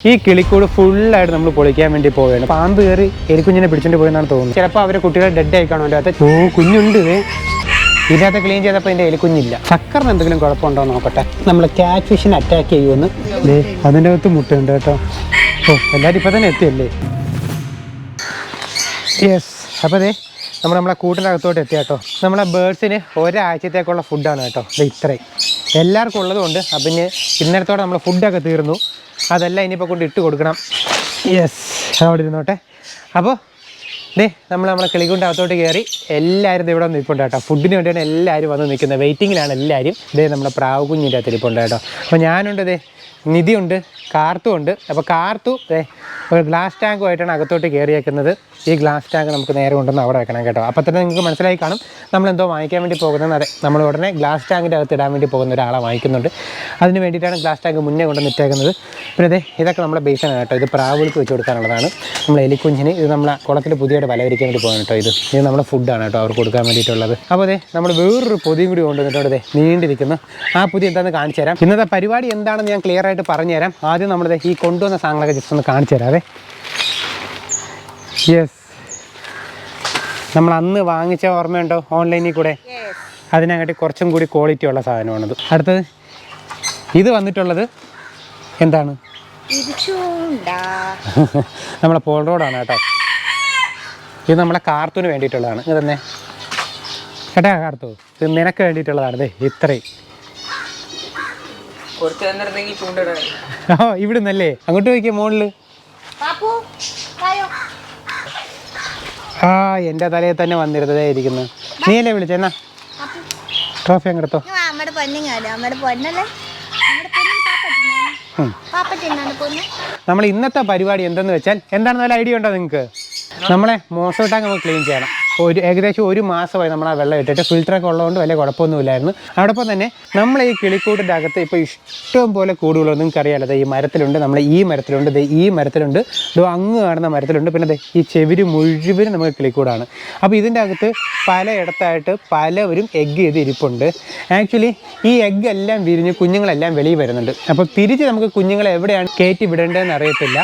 ഈ കിളിക്കൂട് ഫുള്ളായിട്ട് നമ്മൾ പൊളിക്കാൻ വേണ്ടി പോവുകയാണ്. പാമ്പ് കയറി എലിക്കുഞ്ഞിനെ പിടിച്ചിട്ട് പോയെന്നാണ് തോന്നുന്നത്. ചിലപ്പോൾ അവരെ കുട്ടികളെ ഡെഡ് ആയി കാണും. അതിൻ്റെ അകത്ത് കുഞ്ഞുണ്ട്. ഇതിനകത്ത് ക്ലീൻ ചെയ്തപ്പോൾ എൻ്റെ എലിക്കുഞ്ഞില്ല. ചക്കറിന് എന്തെങ്കിലും കുഴപ്പമുണ്ടോ നോക്കട്ടെ. നമ്മൾ ക്യാറ്റ് ഫിഷിനെ അറ്റാക്ക് ചെയ്യുമെന്ന് അതിൻ്റെ അകത്ത് മുട്ടുണ്ട് കേട്ടോ. എല്ലാവരും ഇപ്പം തന്നെ എത്തിയല്ലേ? യെസ്. അപ്പോൾ നമ്മളെ കൂട്ടിൻ്റെ അകത്തോട്ട് എത്തി കേട്ടോ. നമ്മളെ ബേഡ്സിന് ഒരാഴ്ചത്തേക്കുള്ള ഫുഡാണ് കേട്ടോ. ഇത്രയും എല്ലാവർക്കും ഉള്ളതുകൊണ്ട്. അപ്പം ഇന്നലത്തോടെ നമ്മൾ ഫുഡൊക്കെ തീർന്നു. അതെല്ലാം ഇനിയിപ്പോൾ കൊണ്ട് ഇട്ട് കൊടുക്കണം. യെസ്, അവിടെ ഇരുന്നോട്ടെ. അപ്പോൾ നമ്മളെ കിളിക്കൂടിൻ്റെ അകത്തോട്ട് കയറി എല്ലാവരും ഇവിടെ നിൽപ്പുണ്ട് കേട്ടോ. ഫുഡിന് വേണ്ടിയാണ് എല്ലാവരും വന്ന് നിൽക്കുന്നത്. വെയിറ്റിങ്ങിലാണ് എല്ലാവരും. നമ്മളെ പ്രാവ് കുഞ്ഞിൻ്റെ അകത്ത് ഇരിപ്പുണ്ട് കേട്ടോ. അപ്പോൾ ഞാനുണ്ട്, നിധിയുണ്ട്, കാർത്തു ഉണ്ട്. അപ്പോൾ കാർത്തു ഒരു ഗ്ലാസ് ടാങ്കുമായിട്ടാണ് അകത്തോട്ട് കയറിയേക്കുന്നത്. ഈ ഗ്ലാസ് ടാങ്ക് നമുക്ക് നേരെ കൊണ്ടുവന്ന് അവിടെ വെക്കണം കേട്ടോ. അപ്പോൾ തന്നെ നിങ്ങൾക്ക് മനസ്സിലായി കാണും നമ്മളെന്തോ വാങ്ങിക്കാൻ വേണ്ടി പോകുന്നത്. അതെ, നമ്മൾ ഉടനെ ഗ്ലാസ് ടാങ്കിൻ്റെ അകത്ത് ഇടാൻ വേണ്ടി പോകുന്ന ഒരാളെ വാങ്ങിക്കുന്നുണ്ട്. അതിന് വേണ്ടിയിട്ടാണ് ഗ്ലാസ് ടാങ്ക് മുന്നേ കൊണ്ടുവന്ന് ഇട്ടേക്കുന്നത്. പിന്നെ ഇതൊക്കെ നമ്മുടെ ബേസാണ് കേട്ടോ. ഇത് പ്രാവുകൾക്ക് വെച്ച് കൊടുക്കാനുള്ളതാണ്. നമ്മൾ എലിക്കുഞ്ഞിന് ഇത് നമ്മളെ കുളത്തിൽ പുതിയതായിട്ട് വല വിരിക്കാൻ വേണ്ടി പോകാൻ കേട്ടോ. ഇത് നമ്മുടെ ഫുഡാണ് കേട്ടോ അവർക്ക് കൊടുക്കാൻ വേണ്ടിയിട്ടുള്ളത്. അപ്പോൾ നമ്മൾ വേറൊരു പൊതിയും കൂടി കൊണ്ടുവന്നിട്ടുണ്ട്. നീണ്ടിരിക്കുന്നു. ആ പൊതി എന്താണെന്ന് കാണിച്ചു തരാം. ഇന്നത്തെ പരിപാടി എന്താണെന്ന് ഞാൻ ക്ലിയർ ആയിട്ട് പറഞ്ഞുതരാം. ആദ്യം നമ്മൾ ഈ കൊണ്ടുവന്ന സാധനങ്ങളൊക്കെ ജസ്റ്റ് ഒന്ന് കാണിച്ചു തരാവേ. യെസ്, നമ്മൾ അന്ന് വാങ്ങിച്ച ഓർമ്മയുണ്ടോ ഓൺലൈനിൽ കൂടെ? അതിനകത്ത് കുറച്ചും കൂടി ക്വാളിറ്റി ഉള്ള സാധനമാണത്. അടുത്തത് ഇത് വന്നിട്ടുള്ളത് എന്താണ്? നമ്മളെ പോൾ റോഡാണ് കേട്ടോ. ഇത് നമ്മളെ കാർത്തൂന് വേണ്ടിയിട്ടുള്ളതാണ്. ഇത് തന്നെ കേട്ടാ കാർത്തു, ഇത് നിനക്ക് വേണ്ടിയിട്ടുള്ളതാണ്. ഇത്രയും ഇവിടുന്നല്ലേ അങ്ങോട്ട് പോയിക്കേ മുകളില്. എൻ്റെ തലയിൽ തന്നെ വന്നിരുന്നതേ ഇരിക്കുന്നു. നീയല്ലേ വിളിച്ചെന്നാ ട്രോഫി അങ്ങ് എടുത്തോ. നമ്മൾ ഇന്നത്തെ പരിപാടി എന്തെന്ന് വെച്ചാൽ, എന്താണെന്ന് വല്ല ഐഡിയ ഉണ്ടോ നിങ്ങൾക്ക്? നമ്മളെ മോശം ടാങ്ക് നമുക്ക് ക്ലീൻ ചെയ്യണം. ഏകദേശം ഒരു മാസമായി നമ്മൾ ആ വെള്ളം ഇട്ടിട്ട്. ഫിൽറ്ററൊക്കെ ഉള്ളതുകൊണ്ട് വലിയ കുഴപ്പമൊന്നുമില്ലായിരുന്നു. അതോടൊപ്പം തന്നെ നമ്മൾ ഈ കിളിക്കൂട്ടിൻ്റെ അകത്ത് ഇപ്പോൾ ഇഷ്ടം പോലെ കൂടുകളോ നിങ്ങൾക്ക് അറിയാമല്ലോ. ഈ മരത്തിലുണ്ട്, നമ്മൾ ഈ മരത്തിലുണ്ട്, ഈ മരത്തിലുണ്ട്, അങ്ങ് കാണുന്ന മരത്തിലുണ്ട്. പിന്നെ ഈ ചെവിര് മുഴുവനും നമുക്ക് കിളിക്കൂടാണ്. അപ്പോൾ ഇതിൻ്റെ അകത്ത് പലയിടത്തായിട്ട് പലവരും എഗ്ഗ് ചെയ്ത് ഇരിപ്പുണ്ട്. ആക്ച്വലി ഈ എഗ്ഗ് എല്ലാം വിരിഞ്ഞ് കുഞ്ഞുങ്ങളെല്ലാം വെളിയിൽ വരുന്നുണ്ട്. അപ്പോൾ തിരിച്ച് നമുക്ക് കുഞ്ഞുങ്ങളെ എവിടെയാണ് കയറ്റി വിടേണ്ടതെന്ന് അറിയത്തില്ല.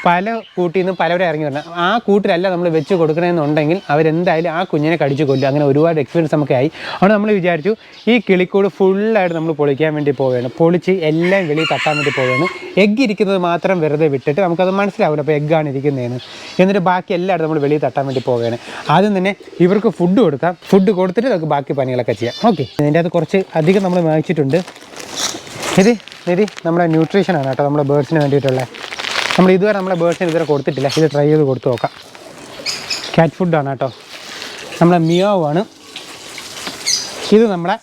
പല കൂട്ടിൽ നിന്നും പലവരും ഇറങ്ങി വരണം. ആ കൂട്ടിലല്ല നമ്മൾ വെച്ച് കൊടുക്കണമെന്നുണ്ടെങ്കിൽ അവരെന്തായാലും ആ കുഞ്ഞിനെ കടിച്ചു കൊല്ലും. അങ്ങനെ ഒരുപാട് എക്സ്പീരിയൻസ് നമുക്ക് ആയി. അവിടെ നമ്മൾ വിചാരിച്ചു ഈ കിളിക്കൂട് ഫുള്ളായിട്ട് നമ്മൾ പൊളിക്കാൻ വേണ്ടി പോവുകയാണ്. പൊളിച്ച് എല്ലാം വെളിയിൽ തട്ടാൻ വേണ്ടി പോവുകയാണ്. എഗ്ഗ് ഇരിക്കുന്നത് മാത്രം വെറുതെ വിട്ടിട്ട് നമുക്കത് മനസ്സിലാവില്ല അപ്പോൾ എഗ്ഗാണ് ഇരിക്കുന്നതെന്ന്. എന്നിട്ട് ബാക്കി എല്ലായിടും നമ്മൾ വെളിയിൽ തട്ടാൻ വേണ്ടി പോവുകയാണ്. ആദ്യം തന്നെ ഇവർക്ക് ഫുഡ് കൊടുക്കാം. ഫുഡ് കൊടുത്തിട്ട് നമുക്ക് ബാക്കി പണികളൊക്കെ ചെയ്യാം. ഓക്കെ, ഇതിൻ്റെ അത് കുറച്ച് അധികം നമ്മൾ വാങ്ങിച്ചിട്ടുണ്ട്. ഇത് നമ്മുടെ ന്യൂട്രീഷനാണ് കേട്ടോ, നമ്മുടെ ബേഡ്സിന് വേണ്ടിയിട്ടുള്ള. നമ്മൾ ഇതുവരെ നമ്മളെ ബേഡ്സിന് ഇതുവരെ കൊടുത്തിട്ടില്ല. ഇത് ട്രൈ ചെയ്ത് കൊടുത്തു നോക്കാം. ക്യാറ്റ് ഫുഡാണ് കേട്ടോ. നമ്മളെ മിയാവാണ്. ഇത് നമ്മളെ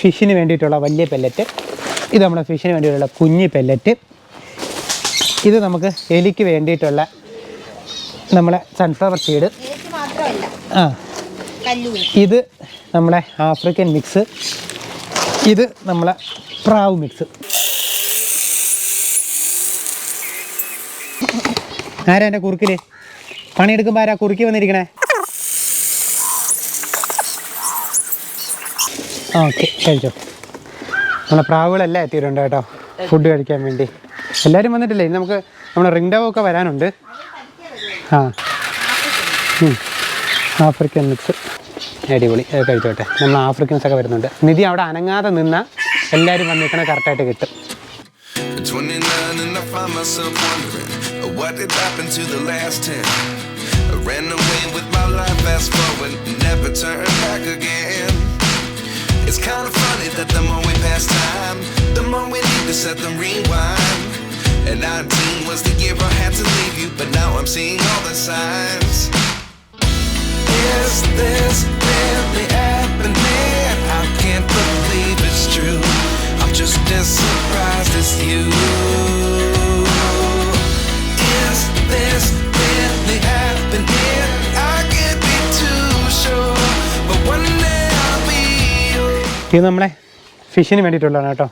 ഫിഷിന് വേണ്ടിയിട്ടുള്ള വലിയ പെല്ലറ്റ്. ഇത് നമ്മുടെ ഫിഷിന് വേണ്ടിയിട്ടുള്ള കുഞ്ഞ് പെല്ലറ്റ്. ഇത് നമുക്ക് എലിക്ക് വേണ്ടിയിട്ടുള്ള നമ്മളെ സൺഫ്ലവർ സീഡ്. ഇത് നമ്മളെ ആഫ്രിക്കൻ മിക്സ്. ഇത് നമ്മളെ പ്രാവ് മിക്സ്. ആരാ എൻ്റെ കുറുക്കിൽ പണിയെടുക്കുമ്പോൾ ആരാ കുറുക്കി വന്നിരിക്കണേ? ഓക്കെ, കഴിച്ചോ. നമ്മളെ പ്രാവുകളെല്ലാം എത്തിയിട്ടുണ്ട് കേട്ടോ ഫുഡ് കഴിക്കാൻ വേണ്ടി. എല്ലാവരും വന്നിട്ടില്ലേ? ഇനി നമുക്ക് നമ്മുടെ റിംഗ് ഡവ് ഒക്കെ വരാനുണ്ട്. ആഫ്രിക്കൻ മിക്സ് അടിപൊളി, കഴിച്ചോട്ടെ. നമ്മൾ ആഫ്രിക്കൻസൊക്കെ വരുന്നുണ്ട്. നിധി അവിടെ അനങ്ങാതെ നിന്നാൽ എല്ലാവരും വന്നിരിക്കണ കറക്റ്റായിട്ട് കിട്ടും. What did happen to the last 10? I ran away with my life, fast forward, never turn back again. It's kind of funny that the more we pass time, the more we need to set them rewind. And 19 was the year I had to leave you, but now I'm seeing all the signs. Is this really happening? I can't believe it's true. I'm just as surprised as you. Is this really happening? I can't be too sure, but one day I'll be yours. ഇത് നമ്മളെ ഫിഷിന് വേണ്ടിയിട്ടുള്ളതാണ് കേട്ടോ.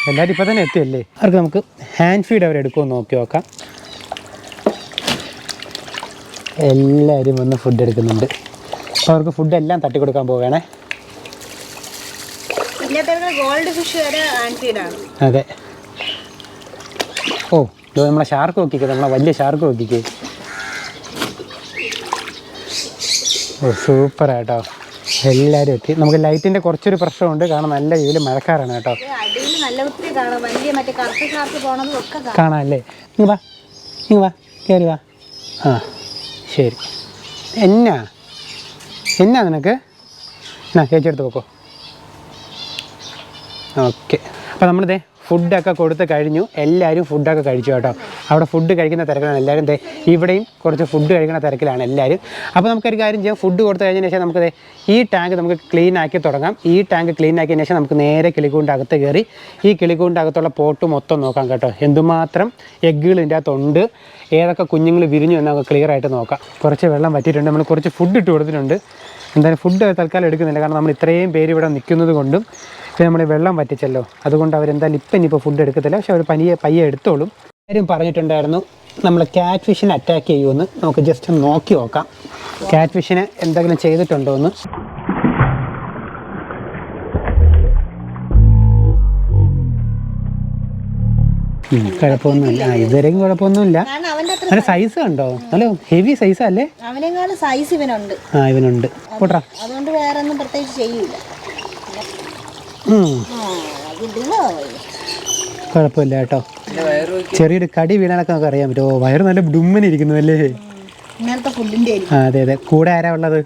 എല്ലാവരും ഇപ്പോൾ തന്നെ എത്തിയല്ലേ? അവർക്ക് നമുക്ക് hand feed അവരെടുക്കുമെന്ന് നോക്കി നോക്കാം. എല്ലാവരും വന്ന് ഫുഡ് എടുക്കുന്നുണ്ട്. അപ്പോൾ അവർക്ക് ഫുഡെല്ലാം തട്ടിക്കൊടുക്കാൻ പോവുകയാണേ. ഗോൾഡ് ഫിഷ് വരെ ഹാൻഡ് ഫീഡാണ്. അതെ, ഓ ഇത് നമ്മളെ ഷാർക്ക് നോക്കിക്കേ, നമ്മളെ വലിയ ഷാർക്ക് നോക്കിക്കേ. ഓ സൂപ്പറാട്ടോ, എല്ലാവരും എത്തി. നമുക്ക് ലൈറ്റിൻ്റെ കുറച്ചൊരു പ്രശ്നമുണ്ട്, കാരണം നല്ല രീതിയിൽ മഴക്കാറാണ് കേട്ടോ. കാണാം അല്ലേ? ഇങ്ങ് വാ, ഇങ്ങ് വാ, കയറി വാ. ആ ശരി. എന്നാ നിനക്ക്? എന്നാ ചേച്ചി പോക്കോ. ഓക്കെ, അപ്പോൾ നമ്മളിതേ ഫുഡൊക്കെ കൊടുത്ത് കഴിഞ്ഞു. എല്ലാവരും ഫുഡൊക്കെ കഴിച്ചു കേട്ടോ. അവിടെ ഫുഡ് കഴിക്കുന്ന തിരക്കിലാണ് എല്ലാവരും. ഇവിടെയും കുറച്ച് ഫുഡ് കഴിക്കുന്ന തിരക്കിലാണ് എല്ലാവരും. അപ്പോൾ നമുക്കൊരു കാര്യം ചെയ്യാം, ഫുഡ് കൊടുത്തു കഴിഞ്ഞതിന് ശേഷം നമുക്ക് ഈ ടാങ്ക് നമുക്ക് ക്ലീൻ ആക്കി തുടങ്ങാം. ഈ ടാങ്ക് ക്ലീൻ ആക്കിയതിന് ശേഷം നമുക്ക് നേരെ കിളിക്കൂടിൻ്റെ അകത്ത് കയറി ഈ കിളിക്കൂടിൻ്റെ അകത്തുള്ള പോട്ട് മൊത്തം നോക്കാം കേട്ടോ. എന്തുമാത്രം എഗ്ഗുകൾ ഇതിൻ്റെ അകത്തുണ്ട്, ഏതൊക്കെ കുഞ്ഞുങ്ങൾ വിരിഞ്ഞു എന്ന് നമുക്ക് ക്ലിയർ ആയിട്ട് നോക്കാം. കുറച്ച് വെള്ളം വറ്റിയിട്ടുണ്ട്, നമ്മൾ കുറച്ച് ഫുഡ് ഇട്ട് കൊടുത്തിട്ടുണ്ട്. എന്തായാലും ഫുഡ് തൽക്കാലം എടുക്കുന്നില്ല, കാരണം നമ്മൾ ഇത്രയും പേര് ഇവിടെ നിൽക്കുന്നത് കൊണ്ടും പിന്നെ നമ്മൾ വെള്ളം വറ്റിച്ചല്ലോ, അതുകൊണ്ട് അവരെന്തായാലും ഇനിയിപ്പോൾ ഫുഡ് എടുക്കത്തില്ല. പക്ഷെ അവർ പയ്യെ എടുത്തോളും. കാര്യം പറഞ്ഞിട്ടുണ്ടായിരുന്നു നമ്മൾ ക്യാറ്റ് ഫിഷിനെ അറ്റാക്ക് ചെയ്യുമെന്ന്. നമുക്ക് ജസ്റ്റ് നോക്കി നോക്കാം ക്യാറ്റ് ഫിഷിനെ എന്തെങ്കിലും ചെയ്തിട്ടുണ്ടോ എന്ന്. കുഴപ്പമൊന്നുമില്ല, ഇതുവരെയും കുഴപ്പമൊന്നുമില്ല. നല്ല സൈസ് കണ്ടോ, നല്ല ഹെവി സൈസ് അല്ലേ? ഇവനുണ്ട് പോട്ടാ, അതുകൊണ്ട് വേറെ ഒന്നും പ്രത്യേകിച്ച് ചെയ്യൂല. കുഴപ്പമില്ല കേട്ടോ. ചെറിയൊരു കടി വീണാലൊക്കെ നമുക്ക് അറിയാൻ പറ്റുമോ. വയറ് നല്ല ഡുമ്മനിരിക്കുന്നു അല്ലേ? അതെ. കൂടെ ആരാ ഉള്ളത്?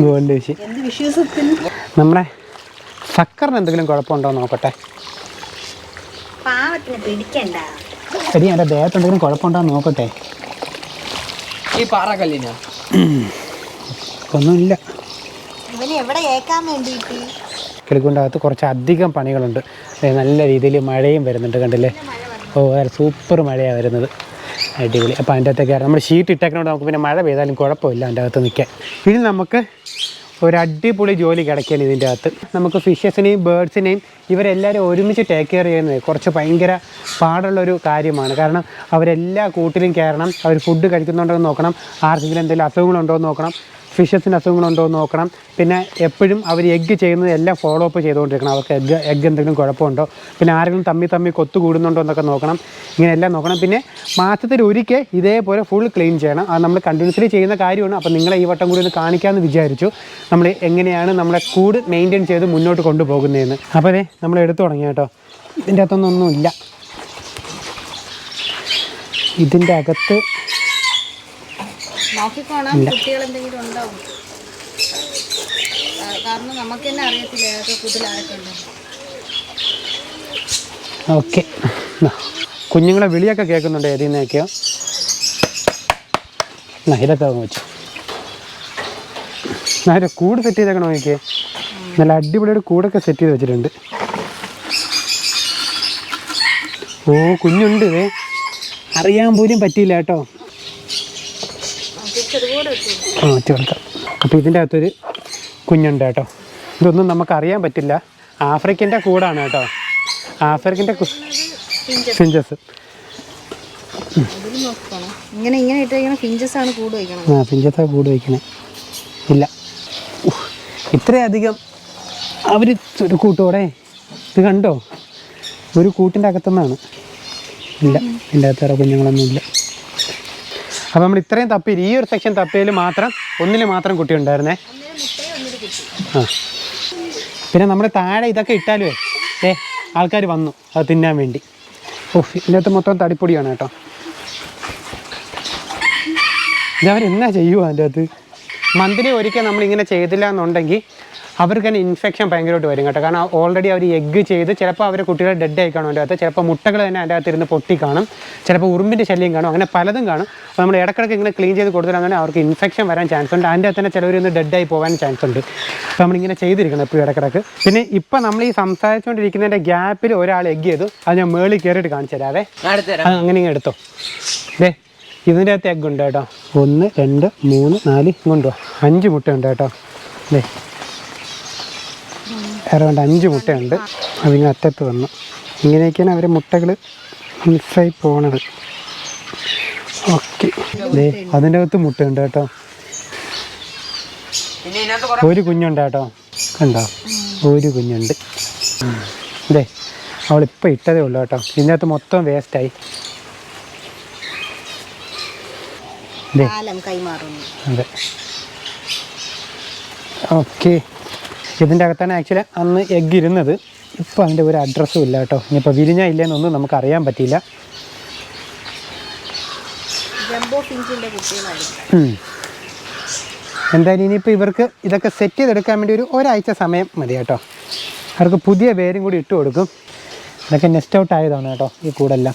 Gold fish. നമ്മുടെ സക്കറിന് എന്തെങ്കിലും കുഴപ്പമുണ്ടോ നോക്കട്ടെ. ശരി, എൻ്റെ ദേഹത്ത് എന്തെങ്കിലും കുഴപ്പമുണ്ടോ നോക്കട്ടെ. ഒന്നുമില്ല. കിളിക്കൂടിനകത്ത് കുറച്ച് അധികം പണികളുണ്ട്. നല്ല രീതിയിൽ മഴയും വരുന്നുണ്ട്, കണ്ടില്ലേ? ഓ സൂപ്പർ മഴയാണ് വരുന്നത്, അടിപൊളി. അപ്പോൾ അതിൻ്റെ അകത്തേക്ക് നമ്മൾ ഷീറ്റ് ഇട്ടേക്കണോണ്ട് നമുക്ക് പിന്നെ മഴ പെയ്താലും കുഴപ്പമില്ല അതിൻ്റെ അകത്ത് നിൽക്കാൻ. ഇനി നമുക്ക് ഒരു അടിപൊളി ജോലി കിടക്കിയാൽ ഇതിൻ്റെ അകത്ത് നമുക്ക് ഫിഷസിനെയും ബേർഡ്സിനെയും ഇവരെല്ലാവരും ഒരുമിച്ച് ടേക്ക് കെയർ ചെയ്യുന്നത് കുറച്ച് ഭയങ്കര പാടുള്ളൊരു കാര്യമാണ്. കാരണം അവരെല്ലാ കൂട്ടിലും കയറണം, അവർ ഫുഡ് കഴിക്കുന്നുണ്ടോ എന്ന് നോക്കണം, ആർക്കെങ്കിലും എന്തെങ്കിലും അസുഖങ്ങളുണ്ടോ എന്ന് നോക്കണം, ഫിഷസിന് അസുഖങ്ങളുണ്ടോ എന്ന് നോക്കണം. പിന്നെ എപ്പോഴും അവർ എഗ്ഗ് ചെയ്യുന്നത് എല്ലാം ഫോളോ അപ്പ് ചെയ്തുകൊണ്ടിരിക്കണം. അവർക്ക് എഗ്ഗ് എന്തെങ്കിലും കുഴപ്പമുണ്ടോ, പിന്നെ ആരെങ്കിലും തമ്മിൽ കൊത്തു കൂടുന്നുണ്ടോ എന്നൊക്കെ നോക്കണം. ഇങ്ങനെയെല്ലാം നോക്കണം. പിന്നെ മാസത്തിൽ ഒരിക്കൽ ഇതേപോലെ ഫുൾ ക്ലീൻ ചെയ്യണം. അത് നമ്മൾ കണ്ടിന്യൂസ്ലി ചെയ്യുന്ന കാര്യമാണ്. അപ്പോൾ നിങ്ങളെ ഈ വട്ടം കൂടി ഒന്ന് കാണിക്കാമെന്ന് വിചാരിച്ചു, നമ്മൾ എങ്ങനെയാണ് നമ്മളെ കൂട് മെയിൻറ്റെയിൻ ചെയ്ത് മുന്നോട്ട് കൊണ്ടുപോകുന്നതെന്ന്. അപ്പോൾ അതെ നമ്മൾ എടുത്തു തുടങ്ങി കേട്ടോ. ഇതിൻ്റെ അകത്തൊന്നുമില്ല. ഇതിൻ്റെ അകത്ത് കുട്ടികൾ എന്തെങ്കിലും ഉണ്ടാവും, കാരണം നമുക്ക് തന്നെ അറിയത്തില്ല കൂട്ടിലാരൊക്കെ ഉണ്ട്. ഓക്കെ, കുഞ്ഞുങ്ങളെ വിളിയൊക്കെ കേൾക്കുന്നുണ്ട് ഏതിൽ നിന്നൊക്കെയോ. ഇതൊക്കെ വെച്ചു നേരെ കൂട് സെറ്റ് ചെയ്തേക്കണം. നോക്കിയേ, നല്ല അടിപൊളിയായിട്ട് കൂടൊക്കെ സെറ്റ് ചെയ്ത് വെച്ചിട്ടുണ്ട്. ഓ കുഞ്ഞുണ്ട്, ഇതേ അറിയാൻ പോലും പറ്റിയില്ല കേട്ടോ. കൊടുക്കാം. അപ്പോൾ ഇതിൻ്റെ അകത്തൊരു കുഞ്ഞുണ്ട് കേട്ടോ. ഇതൊന്നും നമുക്കറിയാൻ പറ്റില്ല. ആഫ്രിക്കൻ്റെ കൂടാണ് കേട്ടോ, ആഫ്രിക്കൻ്റെ ഫിഞ്ചസ്. ഫിഞ്ചസാണ് കൂട് വയ്ക്കണേ. ഇല്ല, ഇത്രയധികം അവർ ഒരു കൂട്ടോടെ. ഇത് കണ്ടോ, ഒരു കൂട്ടിൻ്റെ അകത്തുനിന്നാണ്. ഇല്ല, ഇതിൻ്റെ അകത്ത് വേറെ കുഞ്ഞുങ്ങളൊന്നുമില്ല. അപ്പോൾ നമ്മൾ ഇത്രയും തപ്പിയിൽ ഈ ഒരു സെക്ഷൻ തപ്പിയിൽ മാത്രം ഒന്നിൽ മാത്രം കുട്ടി ഉണ്ടായിരുന്നേ. ആ പിന്നെ നമ്മൾ താഴെ ഇതൊക്കെ ഇട്ടാലുമേ ആൾക്കാർ വന്നു അത് തിന്നാൻ വേണ്ടി. ഇതിൻ്റെ അകത്ത് മൊത്തം തടിപ്പൊടിയാണ് കേട്ടോ. ഇതവരെന്നാ ചെയ്യുമോ അതിൻ്റെ അകത്ത്? മന്ത്ലി ഒരിക്കൽ നമ്മളിങ്ങനെ ചെയ്തില്ല എന്നുണ്ടെങ്കിൽ അവർക്ക് തന്നെ ഇൻഫെക്ഷൻ ഭയങ്കരമായിട്ട് വരും കേട്ടോ. കാരണം ഓൾറെഡി അവർ എഗ്ഗ് ചെയ്ത് ചിലപ്പോൾ അവർ കുട്ടികളെ ഡെഡ് ആയി കാണും അതിൻ്റെ അകത്ത്. ചിലപ്പോൾ മുട്ടകൾ തന്നെ അതിൻ്റെ അകത്ത് ഇരുന്ന് പൊട്ടി കാണും, ചിലപ്പോൾ ഉറുമ്പിൻ്റെ ശല്യം കാണും, അങ്ങനെ പലതും കാണും. അപ്പോൾ നമ്മൾ ഇടയ്ക്കിടയ്ക്ക് ഇങ്ങനെ ക്ലീൻ ചെയ്ത് കൊടുത്തില്ലാന്നുണ്ടെങ്കിൽ അവർക്ക് ഇൻഫെക്ഷൻ വരാൻ ചാൻസ് ഉണ്ട്. അതിൻ്റെ അകത്ത് തന്നെ ചിലവരൊന്ന് ഡെഡായി പോകാൻ ചാൻസ് ഉണ്ട്. അപ്പോൾ നമ്മളിങ്ങനെ ചെയ്തിരിക്കണം എപ്പോഴും ഇടയ്ക്കിടയ്ക്ക്. പിന്നെ ഇപ്പം നമ്മൾ ഈ സംസാരിച്ചുകൊണ്ടിരിക്കുന്നതിൻ്റെ ഗ്യാപ്പിൽ ഒരാൾ എഗ്ഗ് ചെയ്തു, അത് ഞാൻ മേളിൽ കയറിയിട്ട് കാണിച്ചു തരാവേ. അങ്ങനെ ഇങ്ങനെ എടുത്തോ. ഇതിൻ്റെ അകത്ത് എഗ്ഗ് ഉണ്ട് കേട്ടോ. 1 2 3 4 ഇങ്ങോട്ടോ 5 മുട്ടയുണ്ട് കേട്ടോ. അറൗണ്ട് 5 മുട്ടയുണ്ട്. അതിങ്ങനെ അറ്റത്ത് വന്നു. ഇങ്ങനെയൊക്കെയാണ് അവർ മുട്ടകൾ മിക്സായി പോണത്. ഓക്കെ, അതിൻ്റെ അകത്ത് മുട്ടയുണ്ട് കേട്ടോ. ഒരു കുഞ്ഞുണ്ട് കേട്ടോ, കണ്ടോ, ഒരു കുഞ്ഞുണ്ട്. അവളിപ്പോൾ ഇട്ടതേ ഉള്ളൂ കേട്ടോ. ഇതിനകത്ത് മൊത്തം വേസ്റ്റായി. അതെ, ഓക്കെ. ഇതിൻ്റെ അകത്താണ് ആക്ച്വലി അന്ന് എഗ്ഗ് ഇരുന്നത്. ഇപ്പോൾ അതിൻ്റെ ഒരു അഡ്രസ്സും ഇല്ല കേട്ടോ. ഇനിയിപ്പോൾ വിരിഞ്ഞാൽ ഇല്ലെന്നൊന്നും നമുക്ക് അറിയാൻ പറ്റിയില്ല. എന്തായാലും ഇനിയിപ്പോൾ ഇവർക്ക് ഇതൊക്കെ സെറ്റ് ചെയ്തെടുക്കാൻ വേണ്ടി ഒരാഴ്ച സമയം മതി കേട്ടോ. അവർക്ക് പുതിയ പേരും കൂടി ഇട്ട് കൊടുക്കും. ഇതൊക്കെ നെസ്റ്റ് ഔട്ട് ആയതാണ് കേട്ടോ ഈ കൂടെല്ലാം.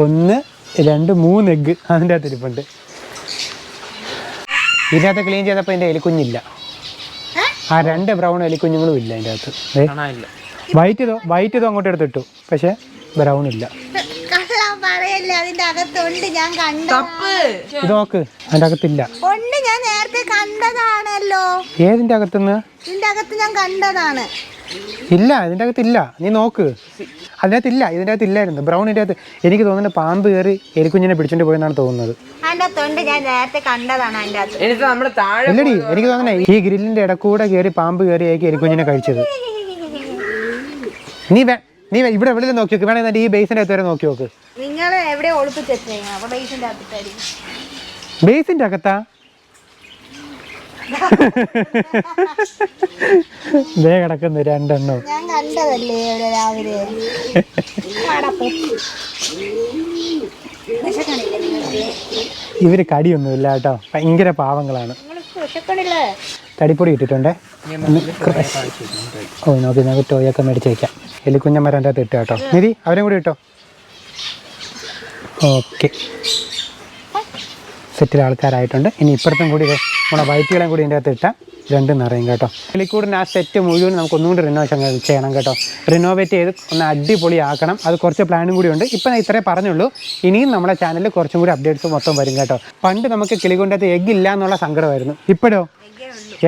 1 2 3 എഗ്ഗ് അതിൻ്റെ അകത്ത് ഇരിപ്പുണ്ട്. ഇതിനകത്ത് ക്ലീൻ ചെയ്തപ്പോൾ എൻ്റെ എലിക്കുഞ്ഞില്ല. ആ 2 ബ്രൗൺ എലിക്കുഞ്ഞുങ്ങളും ഇല്ല അതിൻ്റെ അകത്ത്. വൈറ്റ് ഇതോ അങ്ങോട്ട് എടുത്തിട്ടു, പക്ഷേ ബ്രൗൺ ഇല്ല. ഇത് നോക്ക്, അതിൻ്റെ അകത്തില്ല. ഞാൻ നേരത്തെ കണ്ടതാണല്ലോ. ഏതിൻ്റെ അകത്തുനിന്ന്? ഇതിന്റെ അകത്ത് ഞാൻ കണ്ടതാണ്. ഇല്ല, ഇതിൻ്റെ അകത്തില്ല. നീ നോക്ക്, അതിനകത്തില്ല. ഇതിൻ്റെ അകത്ത് ഇല്ലായിരുന്നു. ബ്രൗണിൻ്റെ അകത്ത് എനിക്ക് തോന്നുന്നത് പാമ്പ് കയറി എലിക്കുഞ്ഞിനെ പിടിച്ചോണ്ട് പോയെന്നാണ് തോന്നുന്നത്. ഞാൻ നേരത്തെ കണ്ടതാണ്. ഇല്ലടി, എനിക്ക് തോന്നുന്നത് ഈ ഗ്രില്ലിന്റെ ഇടക്കൂടെ കയറി പാമ്പ് കയറിയായിരിക്കും എലിക്കുഞ്ഞിനെ കഴിച്ചത്. നീ ഇവിടെ എവിടെ നോക്കി നോക്ക്, വേണമെങ്കിൽ ഈ ബേസിന്റെ അകത്ത് വരെ നോക്കി നോക്ക്. നിങ്ങൾ എവിടെ ബേസിന്റെ അകത്താ? ദേ കിടക്കുന്നു 2 എണ്ണം. ഞാൻ കണ്ടതല്ലേ രാവിലെ. ഇവര് കടിയൊന്നുമില്ല കേട്ടോ, ഭയങ്കര പാവങ്ങളാണ്. തടിപ്പൊടി ഇട്ടിട്ടുണ്ടേ. നോക്കി നമുക്ക് ടോയൊക്കെ മേടിച്ച് വയ്ക്കാം. എലിക്കുഞ്ഞന്മാരെ എൻ്റെ അകത്ത് ഇട്ടോ കേട്ടോ. നിധി അവരും കൂടി ഇട്ടോ. ഓക്കെ, സെറ്റിൽ ആൾക്കാരായിട്ടുണ്ട്. ഇനി ഇപ്പുറത്തും കൂടി നമ്മുടെ വൈറ്റുകളെയും കൂടി ഇതിൻ്റെ അകത്ത് ഇട്ടാൽ 2 നിറയും കേട്ടോ. എലിക്കൂടിന് ആ സെറ്റ് മുഴുവൻ നമുക്ക് ഒന്നുകൂടി റിനോവേഷൻ ചെയ്യണം കേട്ടോ. റിനോവേറ്റ് ചെയ്ത് ഒന്ന് അടിപൊളിയാക്കണം. അത് കുറച്ച് പ്ലാനും കൂടി ഉണ്ട്. ഇപ്പം ഞാൻ ഇത്രേ പറഞ്ഞുള്ളൂ. ഇനിയും നമ്മുടെ ചാനലിൽ കുറച്ചും കൂടി അപ്ഡേറ്റ്സ് മൊത്തം വരും കേട്ടോ. പണ്ട് നമുക്ക് കിളികൊണ്ടകത്ത് എഗ്ഗ് ഇല്ല എന്നുള്ള സങ്കടമായിരുന്നു. ഇപ്പോഴോ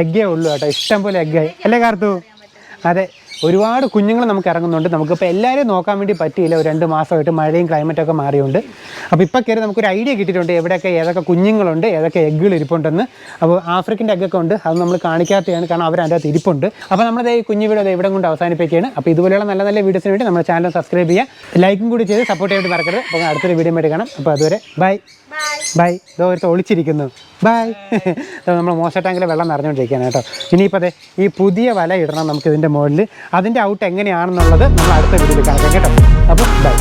എഗ്ഗേ ഉള്ളൂ കേട്ടോ. ഇഷ്ടം പോലെ എഗ്ഗായി അല്ലേ കാർത്തു? അതെ, ഒരുപാട് കുഞ്ഞുങ്ങൾ നമുക്ക് ഇറങ്ങുന്നുണ്ട്. നമുക്കിപ്പോൾ എല്ലാവരും നോക്കാൻ വേണ്ടി പറ്റിയില്ല. ഒരു 2 മാസമായിട്ട് മഴയും ക്ലൈമറ്റൊക്കെ മാറിയുണ്ട്. അപ്പോൾ ഇപ്പോൾ കയറി നമുക്കൊരു ഐഡിയ കിട്ടിയിട്ടുണ്ട് എവിടെയൊക്കെ ഏതൊക്കെ കുഞ്ഞുങ്ങളുണ്ട്, ഏതൊക്കെ എഗ്ഗുകൾ ഇരിപ്പുണ്ടെന്ന്. അപ്പോൾ ആഫ്രിക്കൻ്റെ എഗ്ഗൊക്കെ ഉണ്ട്, അത് നമ്മൾ കാണിക്കാത്തതാണ്, കാരണം അവർ അതിൻ്റെ അകത്ത് ഇരിപ്പുണ്ട്. അപ്പോൾ നമ്മുടെ ഈ കുഞ്ഞു വീഡിയോ ഇവിടെ കൊണ്ട് അവസാനിപ്പിക്കുകയാണ്. അപ്പോൾ ഇതുപോലെയുള്ള നല്ല നല്ല വീഡിയോസിന് വേണ്ടി നമ്മുടെ ചാനൽ സബ്സ്ക്രൈബ് ചെയ്യുക, ലൈക്കും കൂടി ചെയ്ത് സപ്പോർട്ട് ചെയ്യാൻ മറക്കരുത്. അപ്പോൾ അടുത്തൊരു വീഡിയോ ആയിട്ട് കാണാം. അപ്പോൾ അതുവരെ ബൈ ബൈ. ഇതോ ഒരുത്ത ഒളിച്ചിരിക്കുന്നു. ബൈ. നമ്മൾ മോശ ടാങ്കിലെ വെള്ളം നിറഞ്ഞുകൊണ്ടിരിക്കുകയാണ് കേട്ടോ. ഇനിയിപ്പോൾ അതെ ഈ പുതിയ വല ഇടണം നമുക്ക് ഇതിൻ്റെ മുകളിൽ. അതിൻ്റെ ഔട്ട് എങ്ങനെയാണെന്നുള്ളത് നമ്മൾ അടുത്ത വീഡിയോയിൽ കാണിക്കാം കേട്ടോ. അപ്പോൾ ബൈ.